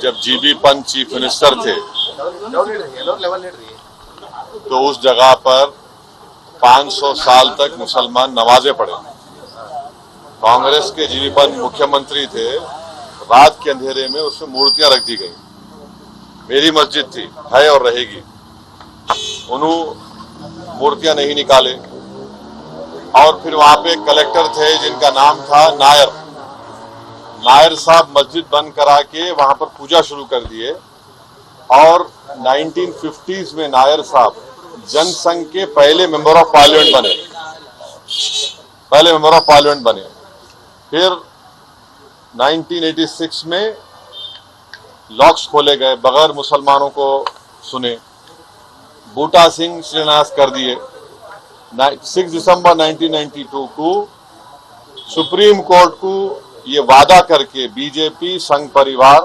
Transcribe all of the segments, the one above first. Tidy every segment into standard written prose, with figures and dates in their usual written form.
जब GB Pant chief minister थे तो उस जगह पर 500 साल तक मुसलमान नमाजें पढ़े। कांग्रेस के जीबी पंत मुख्यमंत्री थे, रात के अंधेरे में उसमें मूर्तियां रख दी गई। मेरी मस्जिद थी, है और रहेगी। उन्होंने मूर्तियां नहीं निकाले। और फिर वहां पे कलेक्टर थे जिनका नाम था नायर। नायर साहब मस्जिद बंद करा के वहां पर पूजा शुरू कर दिए। और 1950s में नायर साहब जनसंघ के पहले मेंबर ऑफ पार्लियामेंट बने। फिर 1986 में लॉक्स खोले गए, बगैर मुसलमानों को सुने। बूटा सिंह शिलान्यास कर दिए। 6 दिसंबर 1992 को सुप्रीम कोर्ट को ये वादा करके बीजेपी संघ परिवार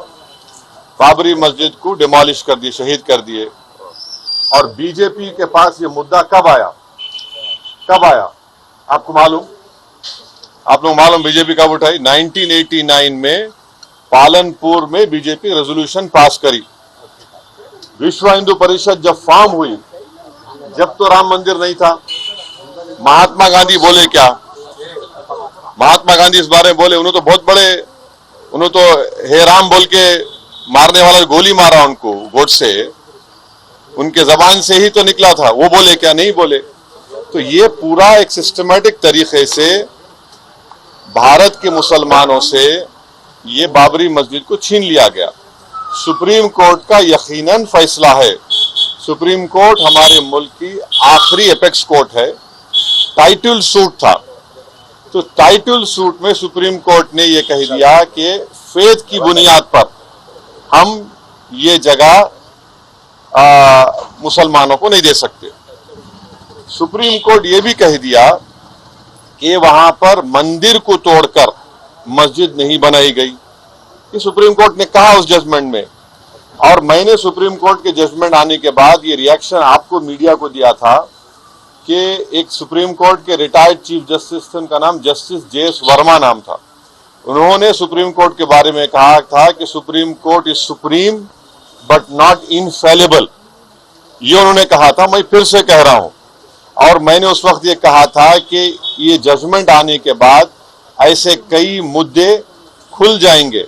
बाबरी मस्जिद को डिमोलिश कर दिए, शहीद कर दिए। और बीजेपी के पास ये मुद्दा कब आया? आपको मालूम? आप लोग मालूम बीजेपी कब उठाई? 1989 में पालनपुर में बीजेपी रेजोल्यूशन पास करी। विश्व हिंदू परिषद जब फॉर्म हुई, जब तो राम मंदिर नहीं था। महात्मा गांधी बोले क्या? महात्मा गांधी इस बारे में बोले, उन्होंने तो बहुत बड़े, उन्होंने तो हे राम बोल के मारने वाला गोली मारा उनको गोडसे, उनके जबान से ही तो निकला था। वो बोले क्या? नहीं बोले। तो ये पूरा एक सिस्टमैटिक तरीके से भारत के मुसलमानों से ये बाबरी मस्जिद को छीन लिया गया। सुप्रीम कोर्ट का यकीनन फैसला है। सुप्रीम कोर्ट हमारे मुल्क की आखिरी एपेक्स कोर्ट है। टाइटल सूट था, तो टाइटल सूट में सुप्रीम कोर्ट ने यह कह दिया कि फेथ की बुनियाद पर हम ये जगह मुसलमानों को नहीं दे सकते। सुप्रीम कोर्ट ये भी कह दिया कि वहां पर मंदिर को तोड़कर मस्जिद नहीं बनाई गई। ये सुप्रीम कोर्ट ने कहा उस जजमेंट में। और मैंने सुप्रीम कोर्ट के जजमेंट आने के बाद ये रिएक्शन आपको मीडिया को दिया था कि एक सुप्रीम कोर्ट के रिटायर्ड चीफ जस्टिस थे, उनका नाम जस्टिस JS वर्मा नाम था। उन्होंने सुप्रीम कोर्ट के बारे में कहा था कि supreme court is supreme but not infallible. ये उन्होंने कहा था, मैं फिर से कह रहा हूं। और मैंने उस वक्त ये कहा था कि ये जजमेंट आने के बाद ऐसे कई मुद्दे खुल जाएंगे,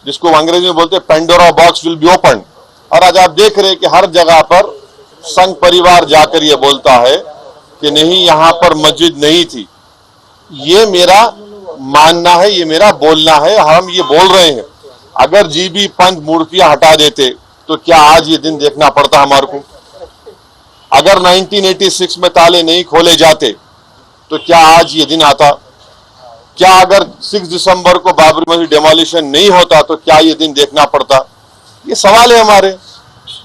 जिसको अंग्रेजी में बोलते हैं Pandora box will be open. और आज आप देख रहे हैं कि हर जगह पर संघ परिवार जाकर ये बोलता है कि नहीं, यहां पर मस्जिद नहीं थी। ये मेरा मानना है, ये मेरा बोलना है, हम ये बोल रहे हैं। अगर जीबी पंत मूर्तियां हटा देते तो क्या आज ये दिन देखना पड़ता हमारे को? अगर 1986 में ताले नहीं खोले जाते तो क्या आज ये दिन आता? क्या अगर 6 दिसंबर को बाबरी मस्जिद डेमोलिशन नहीं होता तो क्या ये दिन देखना पड़ता? ये सवाल है हमारे,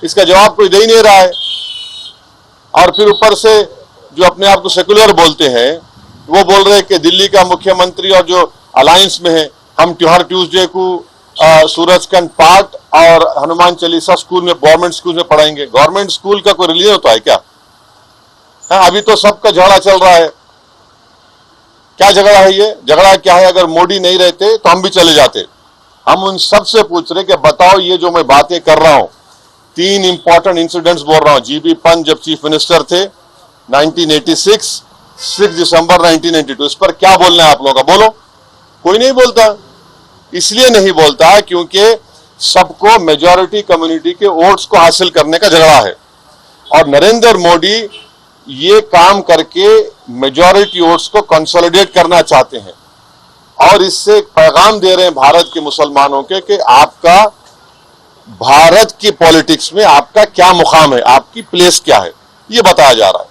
इसका जवाब कोई दे ही नहीं रहा है। और फिर ऊपर से जो अपने आप को सेकुलर बोलते हैं, वो बोल रहे हैं कि दिल्ली का मुख्यमंत्री और जो अलायंस में है, हम हर ट्यूसडे को सूरजकंड पाठ और हनुमान चालीसा स्कूल में, गवर्नमेंट स्कूल में पढ़ाएंगे। गवर्नमेंट स्कूल का कोई रिलीजन होता है क्या? अभी तो सबका झगड़ा चल रहा है। क्या झगड़ा है ये? झगड़ा क्या है? अगर मोदी नहीं रहते तो हम भी चले जाते। हम उन सबसे पूछ रहे कि बताओ, ये जो मैं बातें कर रहा हूं, 3 इंपॉर्टेंट इंसिडेंट्स बोल रहा हूं। जीबी पंत जब चीफ मिनिस्टर थे 1986, 6 दिसंबर 1992, इस पर क्या बोलना है आप लोगों का? बोलो। कोई नहीं बोलता। इसलिए नहीं बोलता क्योंकि सबको, मेजॉरिटी कम्युनिटी के वोट्स को हासिल करने का झगड़ा है। और नरेंद्र मोदी ये काम करके मेजॉरिटी वोट्स को कंसोलिडेट करना चाहते हैं। और इससे एक पैगाम दे रहे हैं भारत के मुसलमानों के कि आपका भारत की पॉलिटिक्स में आपका क्या मुकाम है, आपकी प्लेस क्या है, ये बताया जा रहा है।